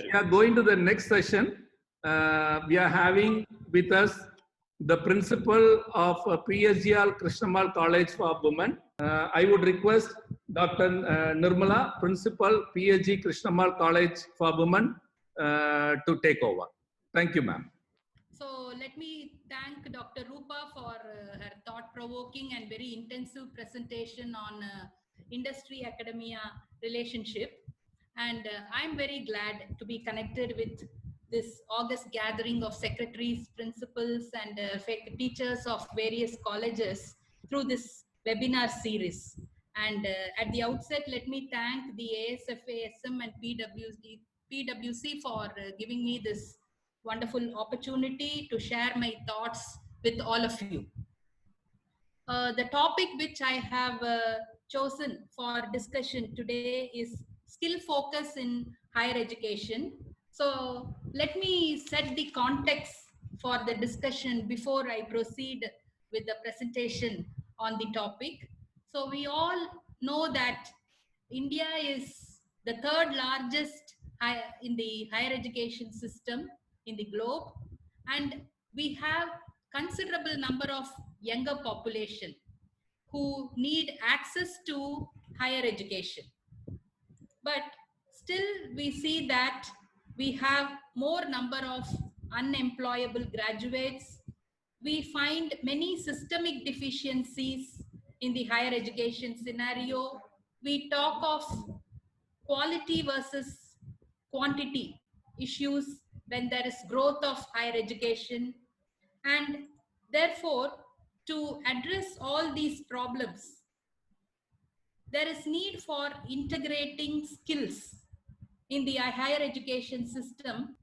We are going to the next session. We are having with us the principal of PSGR Krishnamal College for Women. I would request Dr. Nirmala, principal PSG Krishnamal College for Women, to take over. Thank you, ma'am. So let me thank Dr. Rupa for her thought-provoking and very intensive presentation on industry academia relationship. And I'm very glad to be connected with this August gathering of secretaries, principals, and teachers of various colleges through this webinar series. And at the outset, let me thank the ASFA, SM, and PwC for giving me this wonderful opportunity to share my thoughts with all of you. The topic which I have chosen for discussion today is skill focus in higher education. So let me set the context for the discussion before I proceed with the presentation on the topic. So we all know that India is the third largest in the higher education system in the globe, and we have considerable number of younger population who need access to higher education. But still we see that we have more number of unemployable graduates. We find many systemic deficiencies in the higher education scenario. We talk of quality versus quantity issues when there is growth of higher education. And therefore, to address all these problems, there is need for integrating skills in the higher education system,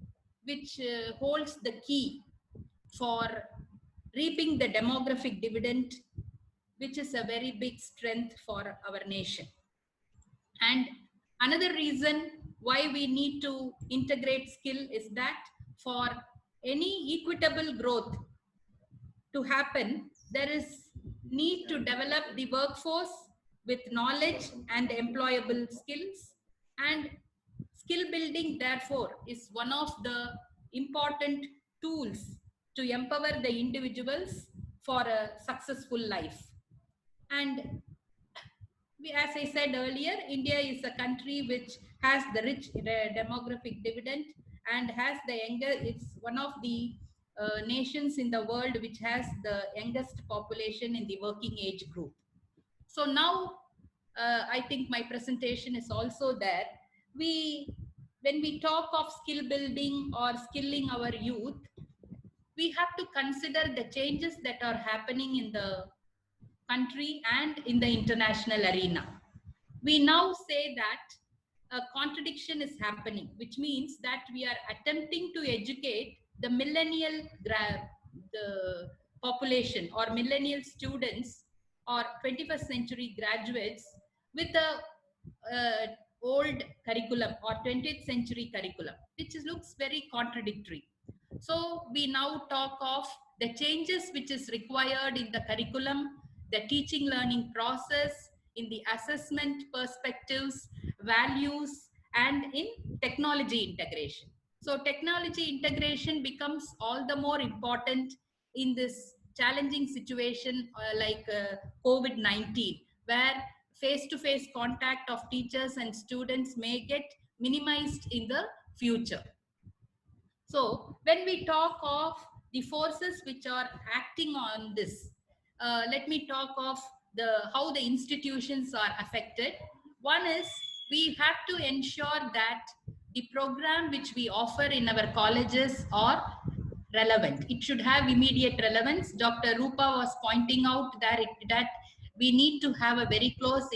which holds the key for reaping the demographic dividend, which is a very big strength for our nation. And another reason why we need to integrate skill is that for any equitable growth to happen, there is need to develop the workforce with knowledge and employable skills. And skill building, therefore, is one of the important tools to empower the individuals for a successful life. And as I said earlier, India is a country which has the rich demographic dividend and has the it's one of the nations in the world which has the youngest population in the working age group. So now, I think my presentation is also there. When we talk of skill building or skilling our youth, we have to consider the changes that are happening in the country and in the international arena. We now say that a contradiction is happening, which means that we are attempting to educate the millennial the population or millennial students or 21st century graduates with a old curriculum or 20th century curriculum, which looks very contradictory. So we now talk of the changes which is required in the curriculum, the teaching learning process, in the assessment perspectives, values, and in technology integration. So technology integration becomes all the more important in this challenging situation like COVID-19, where face-to-face contact of teachers and students may get minimized in the future. So when we talk of the forces which are acting on this, let me talk of how the institutions are affected. One is we have to ensure that the program which we offer in our colleges are relevant. It should have immediate relevance. Dr. Rupa was pointing out that we need to have a very close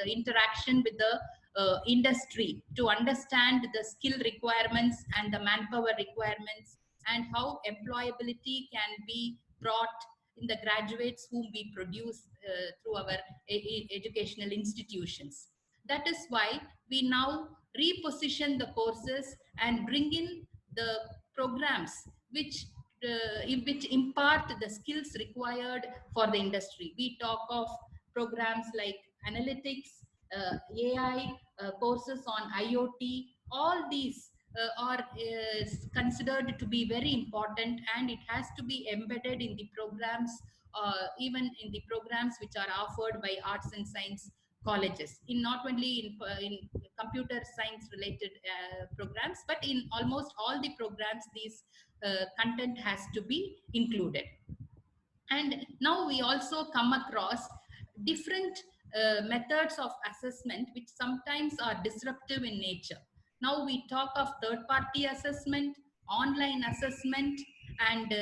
interaction with the industry to understand the skill requirements and the manpower requirements and how employability can be brought in the graduates whom we produce through our educational institutions. That is why we now reposition the courses and bring in the programs which impart the skills required for the industry. We talk of programs like analytics, AI, courses on IoT. All these are considered to be very important, and it has to be embedded in the programs, even in the programs which are offered by arts and science colleges, in not only in computer science related programs, but in almost all the programs these content has to be included. And now we also come across different methods of assessment which sometimes are disruptive in nature. Now we talk of third party assessment, online assessment, and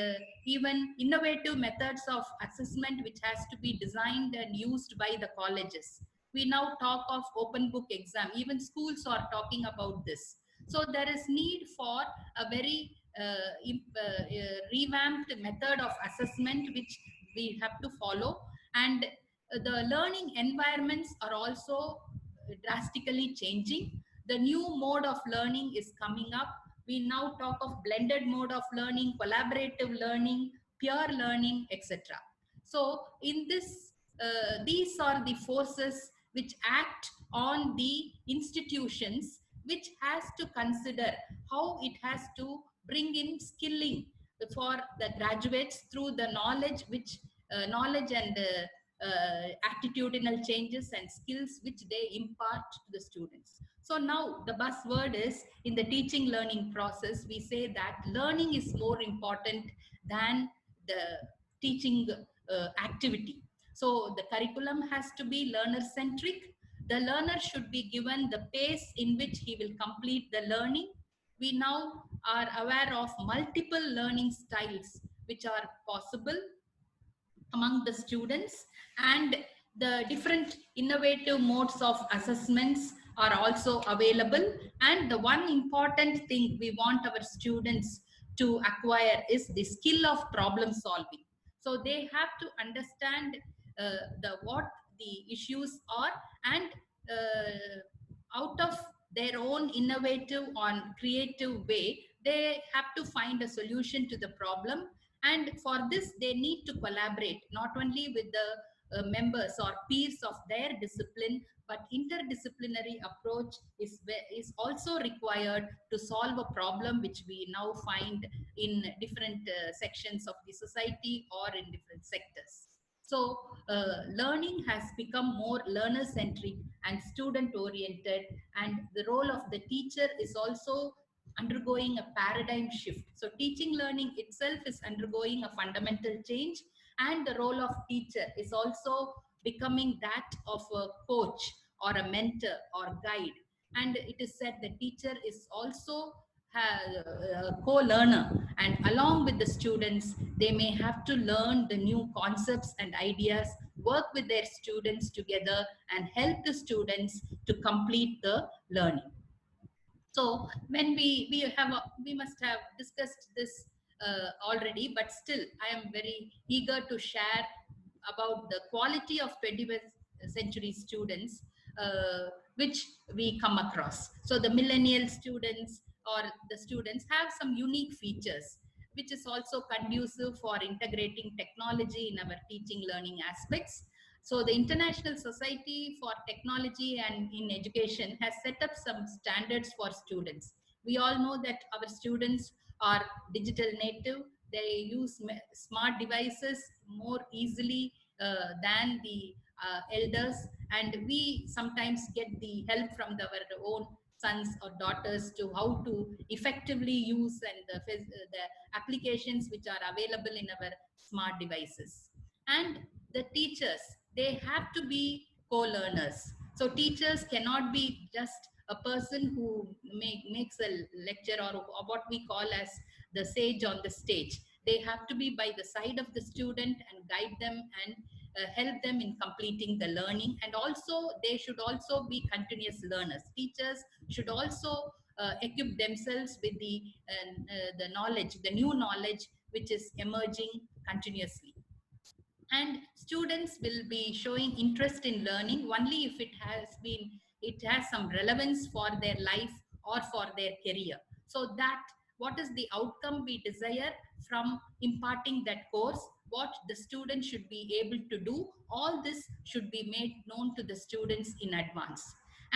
even innovative methods of assessment which has to be designed and used by the colleges. We now talk of open book exam. Even schools are talking about this. So there is need for a very revamped method of assessment which we have to follow. And the learning environments are also drastically changing. The new mode of learning is coming up. We now talk of blended mode of learning, collaborative learning, peer learning, etc. So in this, these are the forces which act on the institutions, which has to consider how it has to bring in skilling for the graduates through the knowledge which knowledge and attitudinal changes and skills which they impart to the students. So now the buzzword is, in the teaching learning process, we say that learning is more important than the teaching activity. So the curriculum has to be learner centric. The learner should be given the pace in which he will complete the learning. We now are aware of multiple learning styles which are possible among the students, and the different innovative modes of assessments are also available. And the one important thing we want our students to acquire is the skill of problem solving. So they have to understand what the issues are, and out of their own innovative or creative way, they have to find a solution to the problem. And for this, they need to collaborate not only with the members or peers of their discipline, but interdisciplinary approach is also required to solve a problem which we now find in different sections of the society or in different sectors. So learning has become more learner centric and student oriented, and the role of the teacher is also undergoing a paradigm shift. So teaching learning itself is undergoing a fundamental change, and the role of teacher is also becoming that of a coach or a mentor or guide. And it is said the teacher is also a co-learner, and along with the students, they may have to learn the new concepts and ideas, work with their students together, and help the students to complete the learning. So when we must have discussed this already, but still I am very eager to share about the quality of 21st century students which we come across. So the millennial students or the students have some unique features which is also conducive for integrating technology in our teaching learning aspects. So the International Society for Technology and in Education has set up some standards for students. We all know that our students are digital native. They use smart devices more easily than the elders, and we sometimes get the help from our own sons or daughters to how to effectively use and the applications which are available in our smart devices. And the teachers, they have to be co-learners. So teachers cannot be just a person who makes a lecture, or what we call as the sage on the stage. They have to be by the side of the student and guide them and help them in completing the learning. And also they should also be continuous learners. Teachers should also equip themselves with the knowledge, the new knowledge which is emerging continuously. And students will be showing interest in learning only if it has some relevance for their life or for their career. So that what is the outcome we desire from imparting that course, what the student should be able to do, all this should be made known to the students in advance.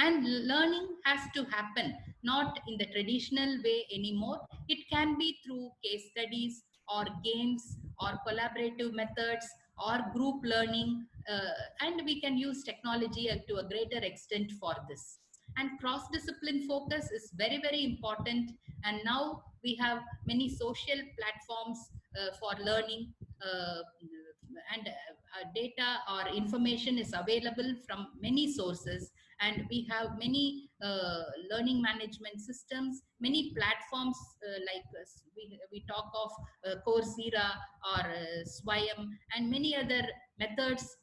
And learning has to happen not in the traditional way anymore. It can be through case studies or games or collaborative methods or group learning, and we can use technology to a greater extent for this. And cross discipline focus is very, very important. And now we have many social platforms for learning, and data or information is available from many sources, and we have many learning management systems, many platforms, like we talk of Coursera or Swayam, and many other methods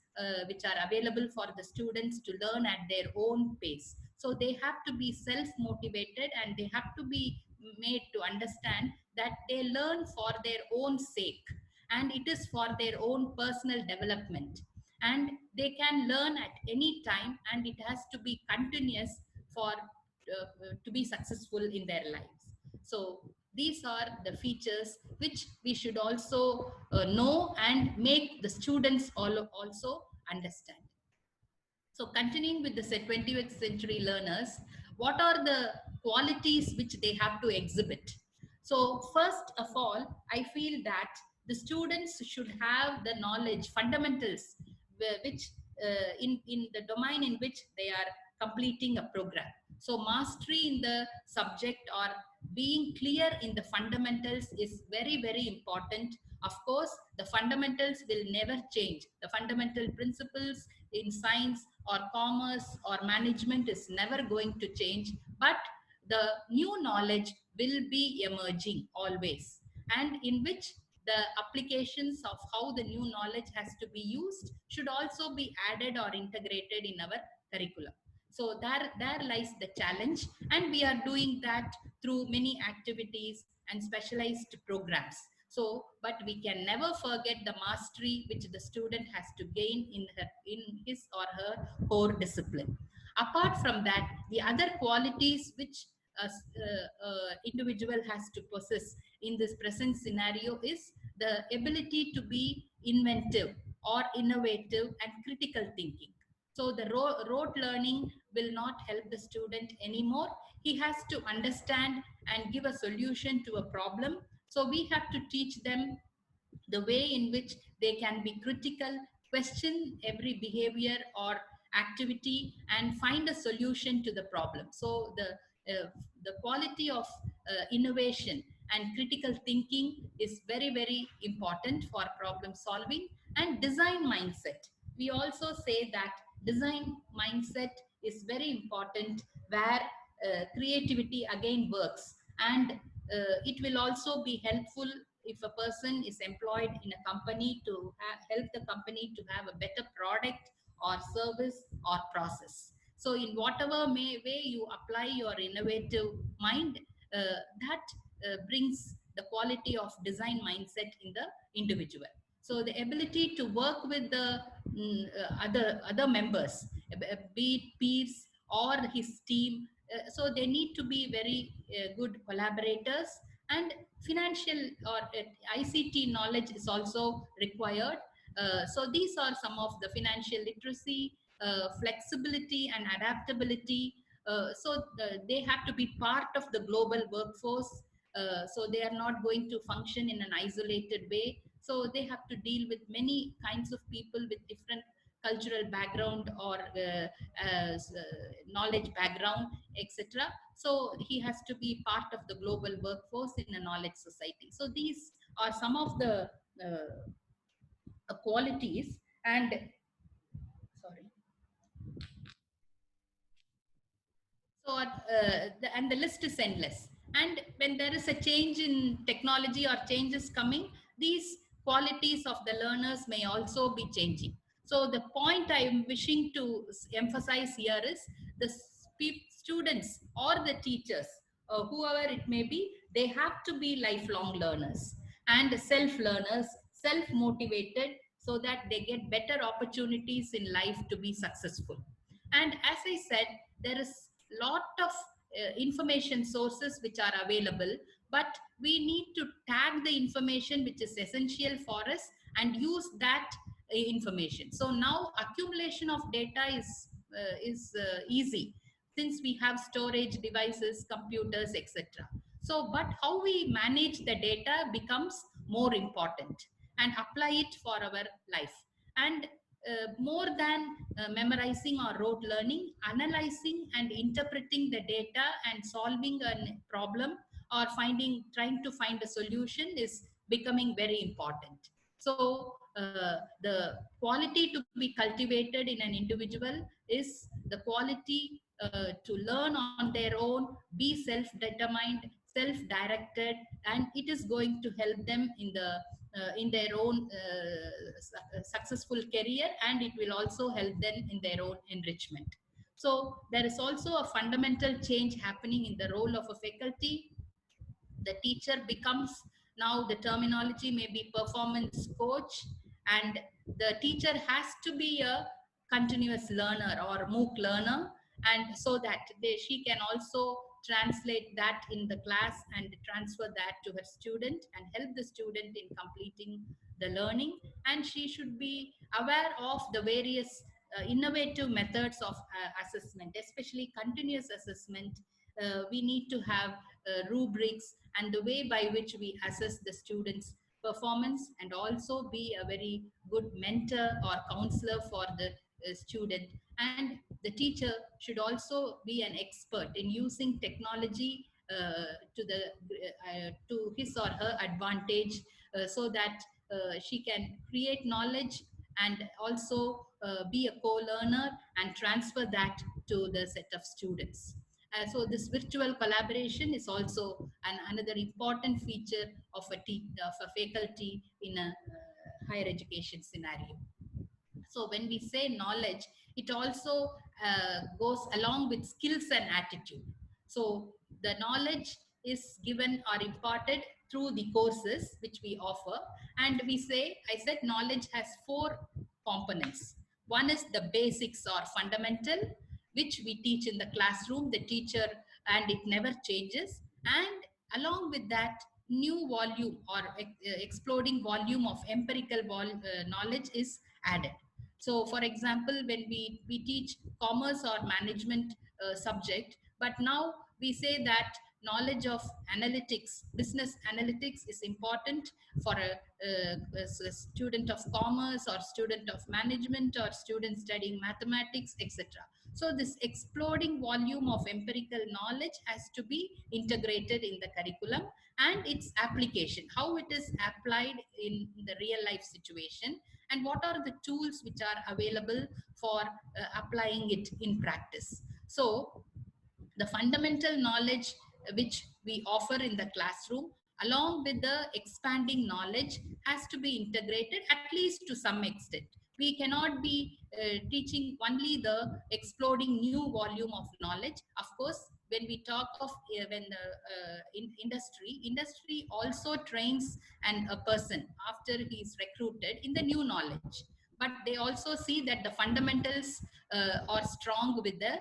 which are available for the students to learn at their own pace. So they have to be self motivated, and they have to be made to understand that they learn for their own sake, and it is for their own personal development, and they can learn at any time, and it has to be continuous for to be successful in their lives. So these are the features which we should also know and make the students also understand. So continuing with the 20th century learners, what are the qualities which they have to exhibit? So first of all, I feel that the students should have the knowledge, fundamentals, which in the domain in which they are completing a program. So mastery in the subject or being clear in the fundamentals is very, very important. Of course, the fundamentals will never change. The fundamental principles in science or commerce or management is never going to change, but the new knowledge will be emerging always, and in which the applications of how the new knowledge has to be used should also be added or integrated in our curriculum. So there lies the challenge, and we are doing that through many activities and specialized programs. So, but we can never forget the mastery which the student has to gain in his or her core discipline. Apart from that, the other qualities which individual has to possess in this present scenario is the ability to be inventive or innovative and critical thinking. So the rote learning will not help the student anymore. He has to understand and give a solution to a problem. So we have to teach them the way in which they can be critical, question every behavior or activity, and find a solution to the problem. So the quality of innovation and critical thinking is very, very important for problem solving. And design mindset, we also say that design mindset is very important, where creativity again works, and it will also be helpful if a person is employed in a company to help the company to have a better product or service or process. So in whatever way you apply your innovative mind, that brings the quality of design mindset in the individual. So the ability to work with the other members, be it peers or his team, so they need to be very good collaborators. And financial or ICT knowledge is also required. So these are some of the financial literacy, flexibility and adaptability. So they have to be part of the global workforce. So they are not going to function in an isolated way. So they have to deal with many kinds of people with different cultural background or knowledge background, etc. So he has to be part of the global workforce in a knowledge society. So these are some of the qualities. And sorry. So, and the list is endless. And when there is a change in technology or changes coming, these qualities of the learners may also be changing. So the point I am wishing to emphasize here is the students or the teachers, whoever it may be, they have to be lifelong learners and self-learners, self-motivated, so that they get better opportunities in life to be successful. And as I said, there is lot of information sources which are available, but we need to tag the information which is essential for us and use that information. So now accumulation of data is easy. since we have storage devices, computers, etc. So, but how we manage the data becomes more important, and apply it for our life. And more than memorizing or rote learning, analyzing and interpreting the data and solving a problem or trying to find a solution is becoming very important. So the quality to be cultivated in an individual is the quality to learn on their own, be self-determined, self-directed, and it is going to help them in their own successful career, and it will also help them in their own enrichment. So there is also a fundamental change happening in the role of a faculty. The teacher becomes, now the terminology may be performance coach, and the teacher has to be a continuous learner or MOOC learner, and so that she can also translate that in the class and transfer that to her student and help the student in completing the learning. And she should be aware of the various innovative methods of assessment, especially continuous assessment. We need to have rubrics and the way by which we assess the students' performance, and also be a very good mentor or counselor for the student. And the teacher should also be an expert in using technology to his or her advantage, so that she can create knowledge and also be a co-learner and transfer that to the set of students. So this virtual collaboration is also another important feature of a faculty in a higher education scenario. So when we say knowledge, it also goes along with skills and attitude. So the knowledge is given or imparted through the courses which we offer. And I said knowledge has 4 components. One is the basics or fundamental, which we teach in the classroom, the teacher, and it never changes. And along with that, new volume or exploding volume of empirical knowledge is added. So for example, when we teach commerce or management subject, but now we say that knowledge of analytics, business analytics is important for a student of commerce or student of management or student studying mathematics, etc. So this exploding volume of empirical knowledge has to be integrated in the curriculum, and its application, how it is applied in the real life situation, and what are the tools which are available for applying it in practice. So the fundamental knowledge which we offer in the classroom, along with the expanding knowledge, has to be integrated at least to some extent. We cannot be teaching only the exploding new volume of knowledge. Of course, when we talk of when the industry also trains a person after he is recruited in the new knowledge, but they also see that the fundamentals are strong with the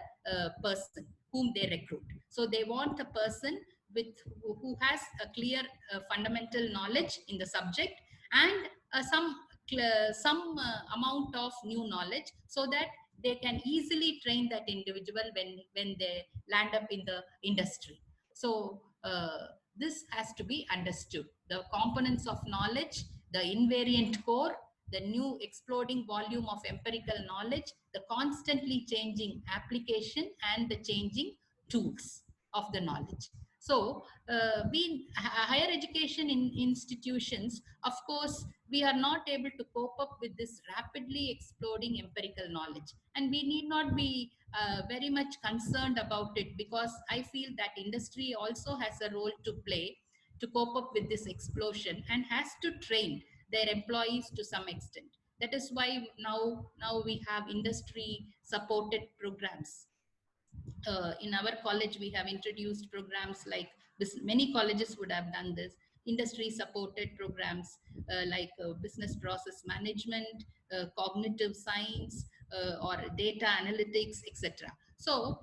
person whom they recruit. So they want a person who has a clear fundamental knowledge in the subject, and some amount of new knowledge, so that they can easily train that individual when they land up in the industry. So this has to be understood. The components of knowledge, the invariant core, the new exploding volume of empirical knowledge, the constantly changing application, and the changing tools of the knowledge. So higher education institutions, of course, we are not able to cope up with this rapidly exploding empirical knowledge, and we need not be very much concerned about it, because I feel that industry also has a role to play to cope up with this explosion, and has to train their employees to some extent. That is why now we have industry supported programs. In our college, we have introduced programs like this. Many colleges would have done this. Industry supported programs like business process management, cognitive science, or data analytics, etc. So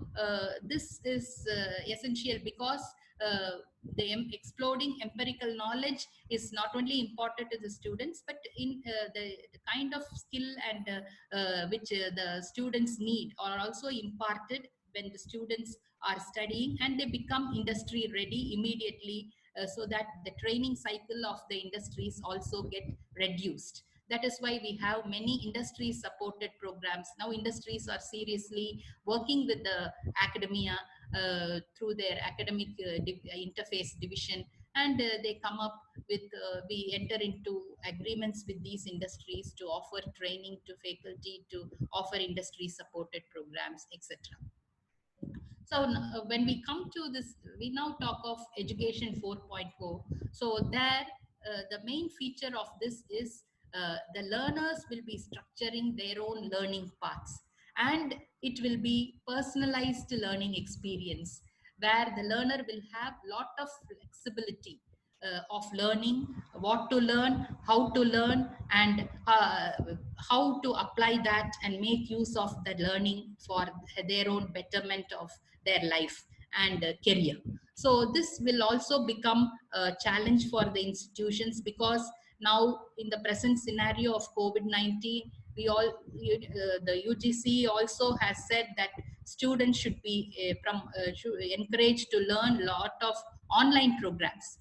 this is essential, because the exploding empirical knowledge is not only important to the students, but in the kind of skill and which the students need are also imparted when the students are studying, and they become industry ready immediately, so that the training cycle of the industries also get reduced. That is why we have many industry supported programs. Now industries are seriously working with the academia through their academic interface division, and they come up with, we enter into agreements with these industries to offer training to faculty, to offer industry supported programs, etc. So when we come to this, we now talk of education 4.0. So there, the main feature of this is the learners will be structuring their own learning paths, and it will be personalized learning experience, where the learner will have lot of flexibility of learning, what to learn, how to learn, and how to apply that and make use of the learning for their own betterment of their life and career. So this will also become a challenge for the institutions, because now in the present scenario of COVID-19, we all the UGC also has said that students should be should encouraged to learn lot of online programs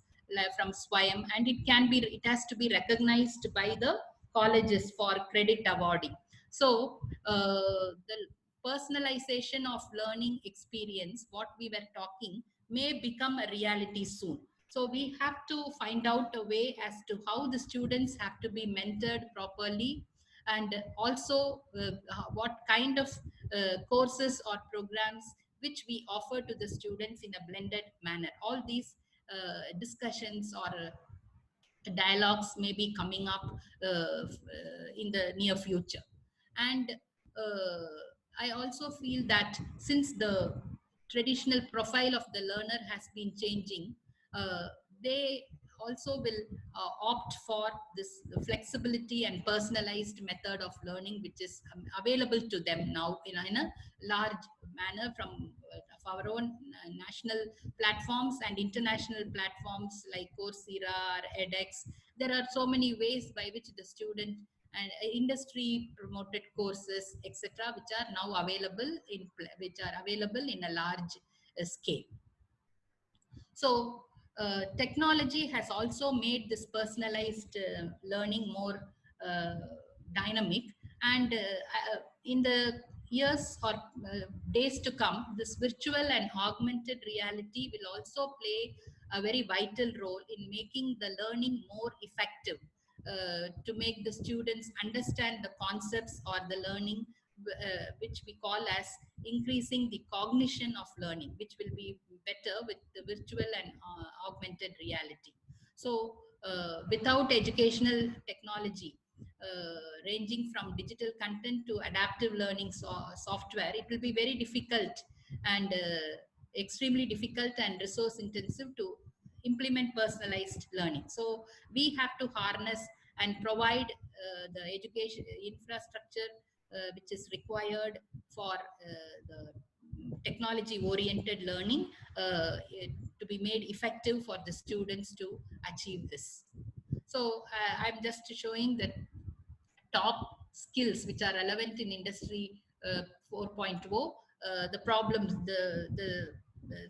from SWAYAM, and it has to be recognized by the colleges for credit awarding. So the personalization of learning experience, what we were talking, may become a reality soon. So we have to find out a way as to how the students have to be mentored properly, and also what kind of courses or programs which we offer to the students in a blended manner. All these discussions or dialogues may be coming up in the near future. And I also feel that since the traditional profile of the learner has been changing, they also will opt for this flexibility and personalized method of learning, which is available to them now in a large manner from our own national platforms and international platforms like Coursera or edX. There are so many ways by which the student and industry promoted courses, etc., which are now available in a large scale. So technology has also made this personalized learning more dynamic, and in the years or days to come, this virtual and augmented reality will also play a very vital role in making the learning more effective, to make the students understand the concepts or the learning, which we call as increasing the cognition of learning, which will be better with the virtual and augmented reality. So without educational technology, ranging from digital content to adaptive learning software, it will be very difficult and extremely difficult and resource intensive to implement personalized learning. So we have to harness and provide the education infrastructure which is required for the technology oriented learning to be made effective for the students to achieve this. So I'm just showing the top skills which are relevant in industry 4.0, the problems, the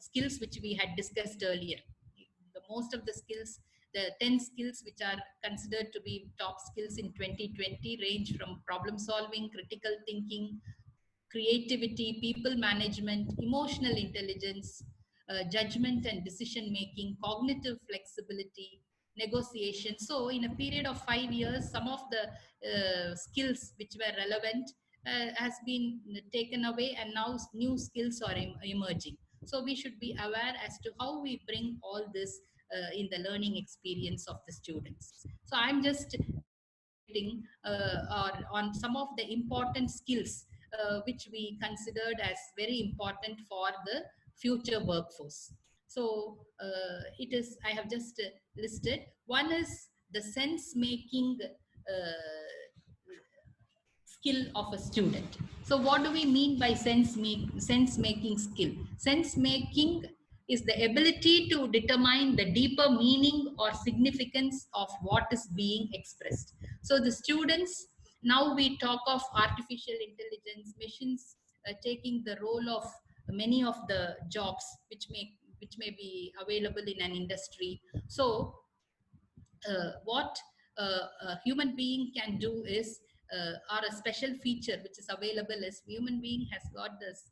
skills which we had discussed earlier. The most of the skills, the 10 skills which are considered to be top skills in 2020 range from problem solving, critical thinking, creativity, people management, emotional intelligence, judgment and decision making, cognitive flexibility, negotiation. So in a period of 5 years, some of the skills which were relevant has been taken away, and now new skills are emerging. So we should be aware as to how we bring all this in the learning experience of the students. So I'm just or on some of the important skills which we considered as very important for the future workforce. So it is, I have just listed. One is the sense making skill of a student. So what do we mean by sense making skill? Sense making is the ability to determine the deeper meaning or significance of what is being expressed. So the students, now we talk of artificial intelligence, machines taking the role of many of the jobs which may be available in an industry. So what a human being can do is, or a special feature which is available is, human being has got this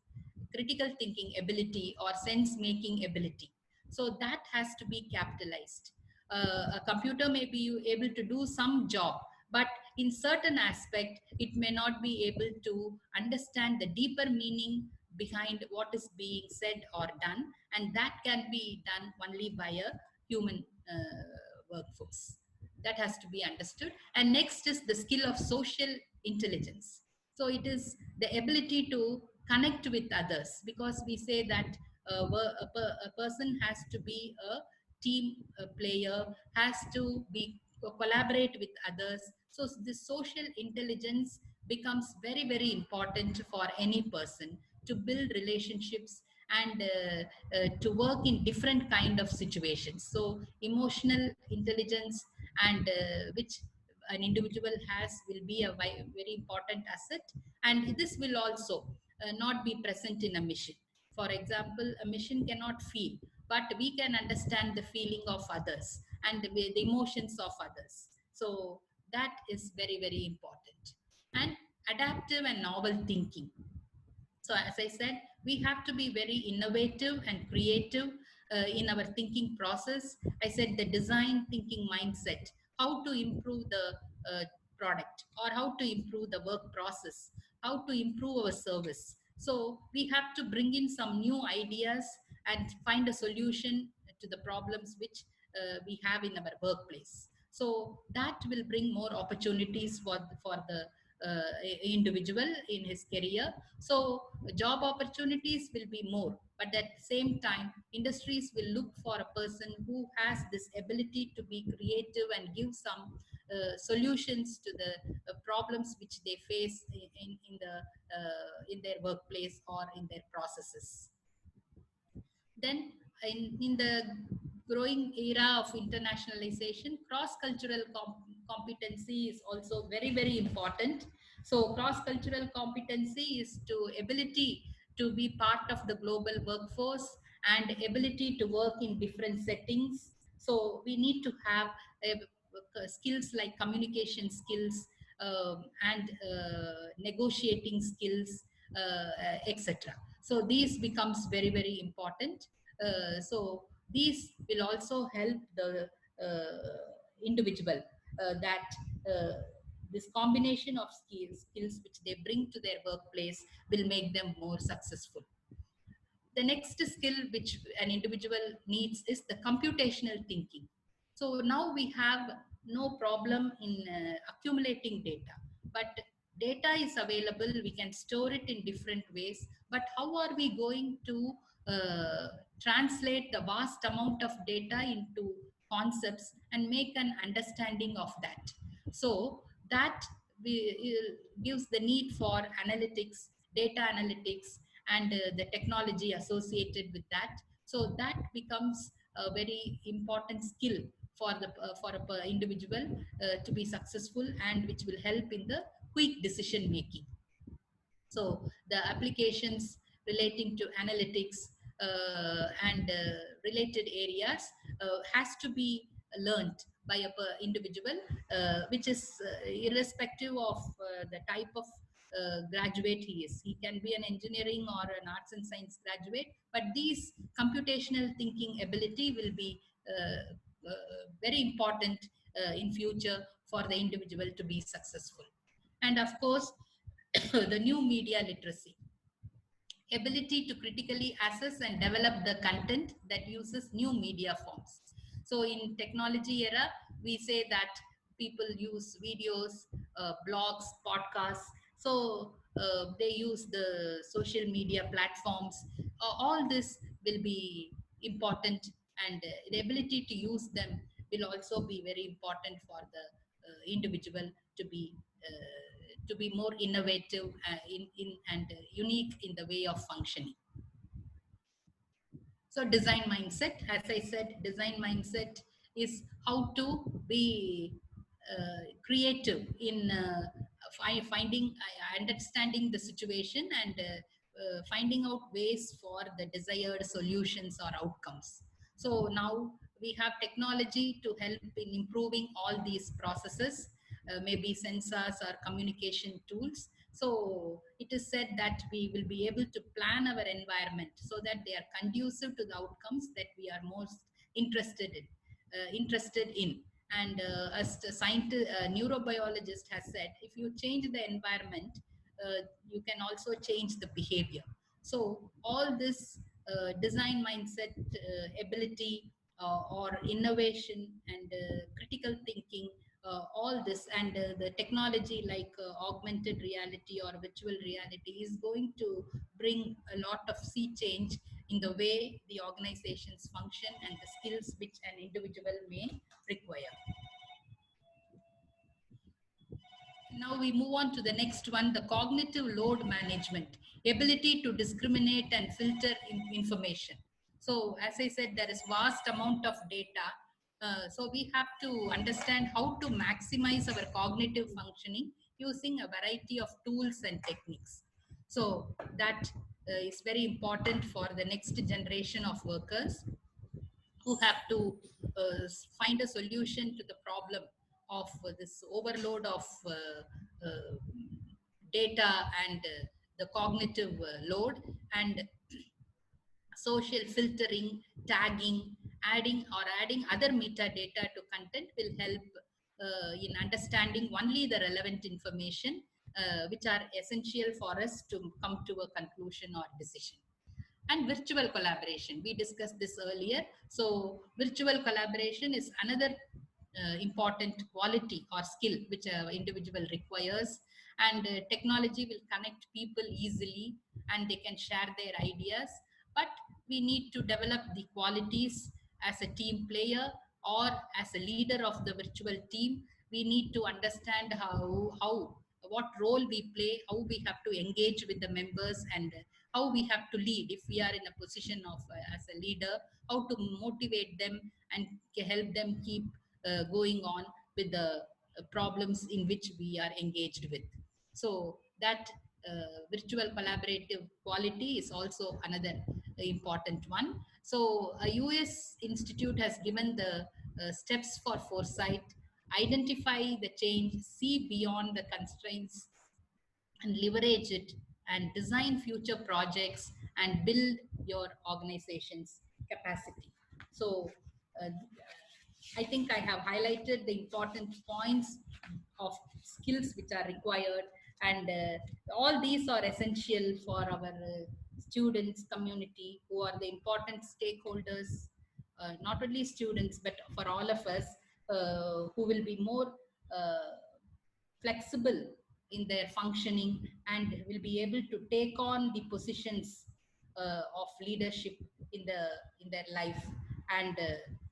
critical thinking ability or sense making ability. So that has to be capitalized. A computer may be able to do some job, but in certain aspect, it may not be able to understand the deeper meaning behind what is being said or done, and that can be done only by a human workforce. That has to be understood. And next is the skill of social intelligence. So it is the ability to connect with others, because we say that a person has to be a team player, has to be collaborate with others. So this social intelligence becomes very, very important for any person to build relationships and to work in different kind of situations. So emotional intelligence, and which an individual has, will be a very important asset. And this will also not be present in a mission. For example, a mission cannot feel, but we can understand the feeling of others and the emotions of others. So that is very, very important. And adaptive and novel thinking. So as I said, we have to be very innovative and creative in our thinking process. I said the design thinking mindset, how to improve the product, or how to improve the work process, how to improve our service. So we have to bring in some new ideas and find a solution to the problems which we have in our workplace. So that will bring more opportunities for the individual in his career. So job opportunities will be more, but at the same time, industries will look for a person who has this ability to be creative and give some solutions to the problems which they face in their workplace or in their processes. Then in the growing era of internationalization, cross-cultural competency is also very, very important. So cross-cultural competency is to ability to be part of the global workforce and ability to work in different settings. So we need to have skills like communication skills, and negotiating skills, etc. So these becomes very, very important. So these will also help the individual, that this combination of skills which they bring to their workplace will make them more successful. The next skill which an individual needs is the computational thinking. So now we have no problem in accumulating data, but data is available, we can store it in different ways, but how are we going to translate the vast amount of data into concepts and make an understanding of that? So that gives the need for analytics, data analytics, and the technology associated with that. So that becomes a very important skill for a individual to be successful, and which will help in the quick decision making. So the applications relating to analytics and related areas has to be learned by a individual, which is irrespective of the type of graduate he is. He can be an engineering or an arts and science graduate, but these computational thinking ability will be very important in future for the individual to be successful. And of course, the new media literacy, ability to critically assess and develop the content that uses new media forms. So in technology era, we say that people use videos, blogs, podcasts. So they use the social media platforms. All this will be important, and the ability to use them will also be very important for the individual to be more innovative and unique in the way of functioning. So design mindset, as I said, design mindset is how to be creative in finding, understanding the situation, and finding out ways for the desired solutions or outcomes. So now we have technology to help in improving all these processes, maybe sensors or communication tools. So it is said that we will be able to plan our environment so that they are conducive to the outcomes that we are most interested in. And as the scientist, neurobiologist has said, if you change the environment, you can also change the behavior. So all this design mindset, ability, or innovation and critical thinking, all this, and the technology like augmented reality or virtual reality is going to bring a lot of sea change in the way the organizations function and the skills which an individual may require. Now we move on to the next one, the cognitive load management, ability to discriminate and filter information. So as I said, there is vast amount of data. So we have to understand how to maximize our cognitive functioning using a variety of tools and techniques. So that is very important for the next generation of workers who have to find a solution to the problem of this overload of data and the cognitive load, and social filtering, tagging, adding other metadata to content will help in understanding only the relevant information which are essential for us to come to a conclusion or decision. And virtual collaboration, we discussed this earlier. So virtual collaboration is another important quality or skill which an individual requires, and technology will connect people easily and they can share their ideas, but we need to develop the qualities as a team player or as a leader of the virtual team. We need to understand what role we play, how we have to engage with the members, and how we have to lead if we are in a position of as a leader, how to motivate them and help them keep going on with the problems in which we are engaged with. So that virtual collaborative quality is also another important one. So a US institute has given the steps for foresight: identify the change, see beyond the constraints and leverage it, and design future projects and build your organization's capacity. So I think I have highlighted the important points of skills which are required, and all these are essential for our students community, who are the important stakeholders, not only students but for all of us, who will be more flexible in their functioning and will be able to take on the positions of leadership in their life. And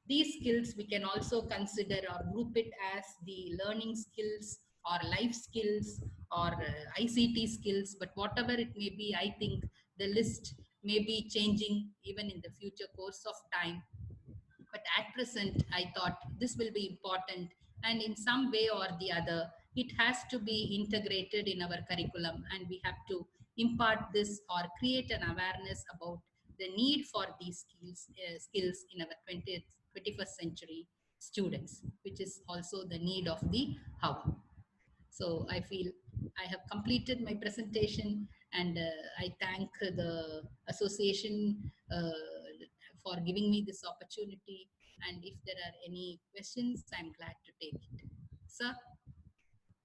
these skills we can also consider or group it as the learning skills or life skills or ICT skills, but whatever it may be, I think the list may be changing even in the future course of time. But at present, I thought this will be important, and in some way or the other, it has to be integrated in our curriculum, and we have to impart this or create an awareness about the need for these skills in our 21st century students, which is also the need of the hour. So I feel I have completed my presentation, and I thank the association for giving me this opportunity. And if there are any questions, I'm glad to take it. Sir?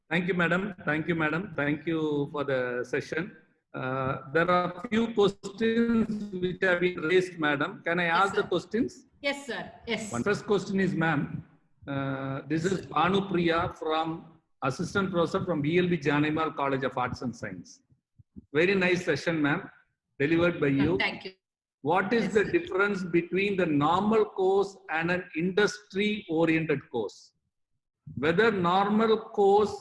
Thank you, madam. Thank you, madam. Thank you for the session. There are few questions which have been raised, madam. Can I ask the questions? Yes, sir. Yes. One first question is, ma'am, this is Banu Priya from Assistant Professor from BLB Janimal College of Arts and Science. Very nice session, ma'am, delivered by you. Thank you. What is the difference between the normal course and an industry-oriented course? Whether normal course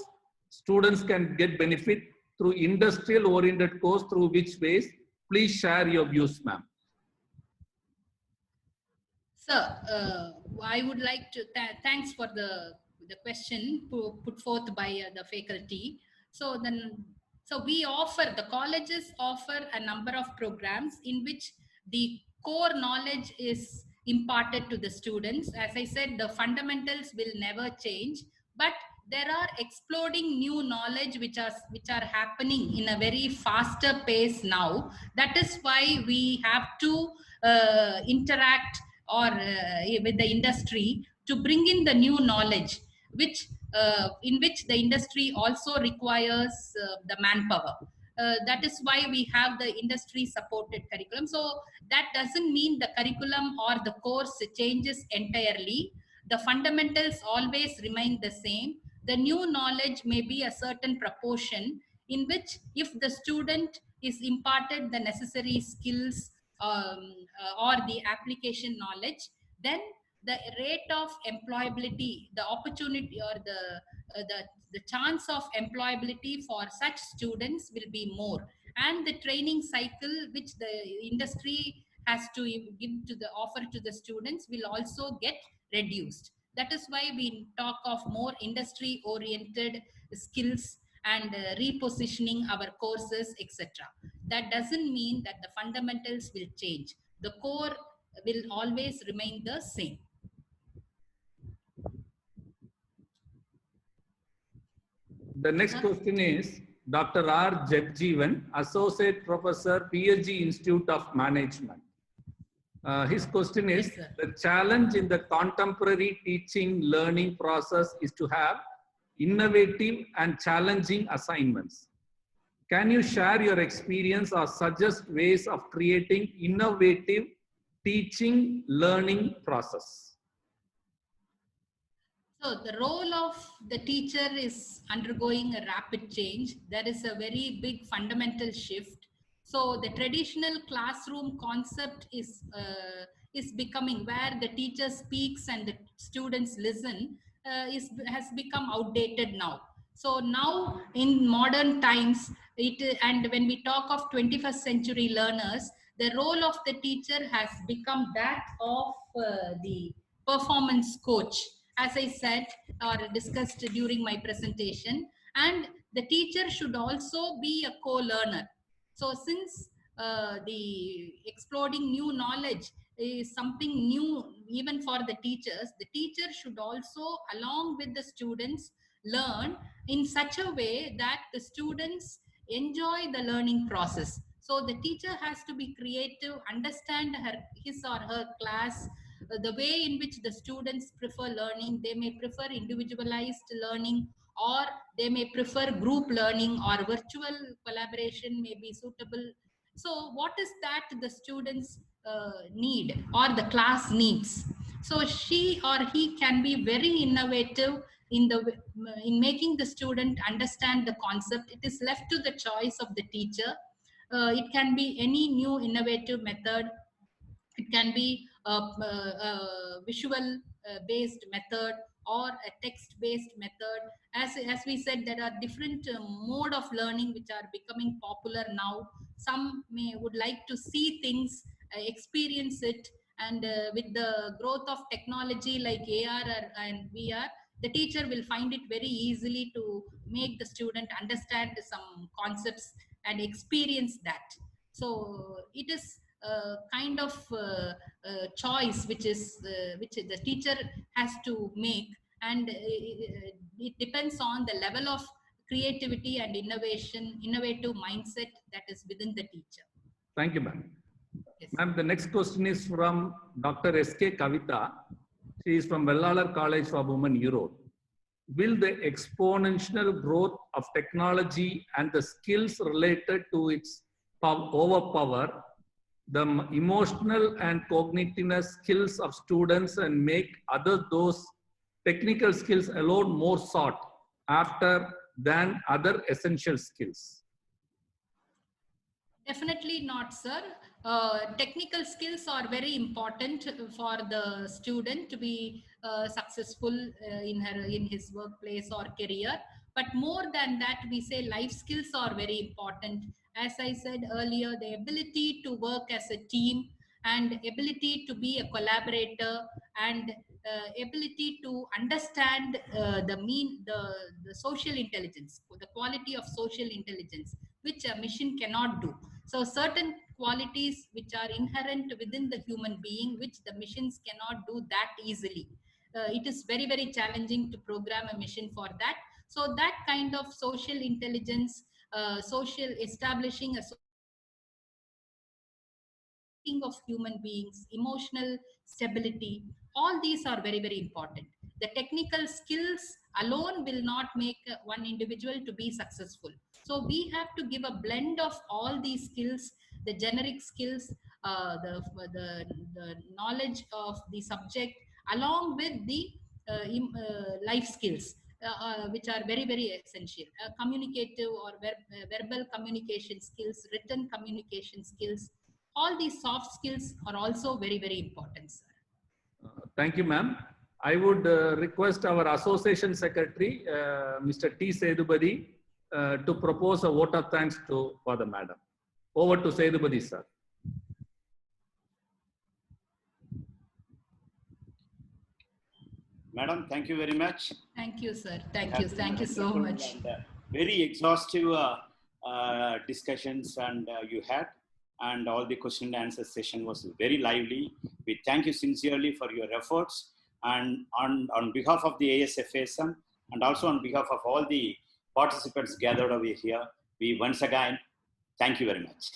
students can get benefit through industrial-oriented course, through which ways? Please share your views, ma'am. Sir, I would like to thanks for the question put forth by the faculty. So then So the colleges offer a number of programs in which the core knowledge is imparted to the students. As I said, the fundamentals will never change, but there are exploding new knowledge which are happening in a very faster pace now. That is why we have to interact with the industry to bring in the new knowledge, which in which the industry also requires the manpower. That is why we have the industry supported curriculum. So that doesn't mean the curriculum or the course changes entirely. The fundamentals always remain the same. The new knowledge may be a certain proportion, in which if the student is imparted the necessary skills or the application knowledge, then the rate of employability, the opportunity, or the chance of employability for such students will be more, and the training cycle which the industry has to give to the offer to the students will also get reduced. That is why we talk of more industry oriented skills and repositioning our courses, etc. That doesn't mean that the fundamentals will change. The core will always remain the same. The next question is Dr. R. Jagjeevan, Associate Professor, PSG Institute of Management. His question is, Yes, the challenge in the contemporary teaching learning process is to have innovative and challenging assignments. Can you share your experience or suggest ways of creating innovative teaching learning process? So the role of the teacher is undergoing a rapid change. There is a very big fundamental shift. So the traditional classroom concept is becoming, where the teacher speaks and the students listen, has become outdated now. So now in modern times, and when we talk of 21st century learners, the role of the teacher has become that of the performance coach, as I said or discussed during my presentation. And the teacher should also be a co-learner. So since the exploding new knowledge is something new even for the teacher should also, along with the students, learn in such a way that the students enjoy the learning process. So the teacher has to be creative, understand his or her class, the way in which the students prefer learning. They may prefer individualized learning, or they may prefer group learning, or virtual collaboration may be suitable. So what is that the students need or the class needs? So she or he can be very innovative in making the student understand the concept. It is left to the choice of the teacher. It can be any new innovative method. It can be a visual based method or a text based method. As we said, there are different mode of learning which are becoming popular now. Some would like to see things, experience it, and with the growth of technology like AR and VR, the teacher will find it very easily to make the student understand some concepts and experience that. So it is kind of choice which the teacher has to make, and it depends on the level of creativity and innovative mindset that is within the teacher. Thank you, ma'am. Yes. Ma'am, the next question is from Dr. S.K. Kavita. She is from Vellalar College for Women, Europe. Will the exponential growth of technology and the skills related to its overpower the emotional and cognitive skills of students and make those technical skills alone more sought after than other essential skills? Definitely not, sir. Technical skills are very important for the student to be successful in his workplace or career. But more than that, we say life skills are very important. As I said earlier, the ability to work as a team, and ability to be a collaborator, and ability to understand the social intelligence, the quality of social intelligence, which a machine cannot do. So certain qualities which are inherent within the human being, which the machines cannot do that easily. It is very, very challenging to program a machine for that. So that kind of social intelligence, social establishing a of human beings, emotional stability, all these are very, very important. The technical skills alone will not make one individual to be successful. So we have to give a blend of all these skills, the generic skills, the knowledge of the subject, along with the life skills, which are very, very essential. Communicative or verbal communication skills, written communication skills, all these soft skills are also very, very important, sir. Thank you, ma'am. I would request our Association Secretary, Mr. T. Sedubadi, to propose a vote of thanks for the madam. Over to Sedubadi, sir. Madam, thank you very much. Thank you, sir. Thank you. Thank you so much. And, very exhaustive discussions and you had, and all the question and answer session was very lively. We thank you sincerely for your efforts, and on behalf of the ASFASM and also on behalf of all the participants gathered over here, we once again thank you very much.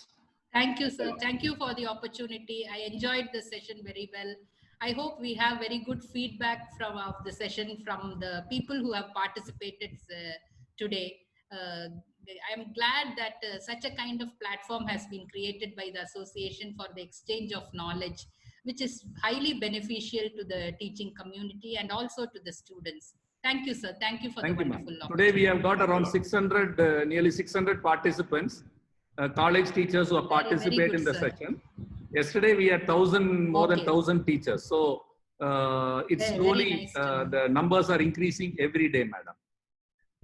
Thank you, sir. Thank you for the opportunity. I enjoyed the session very well. I hope we have very good feedback from the session from the people who have participated today. I'm glad that such a kind of platform has been created by the association for the exchange of knowledge, which is highly beneficial to the teaching community and also to the students. Thank you, sir. Thank you for the wonderful opportunity. Today we have got around 600, nearly 600 participants, college teachers who have participated in the session. Yesterday we had more than 1,000 teachers. So it's slowly, nice the numbers are increasing every day, madam.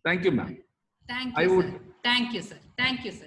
Thank you, ma'am. Thank you, sir. Thank you, sir. Thank you, sir.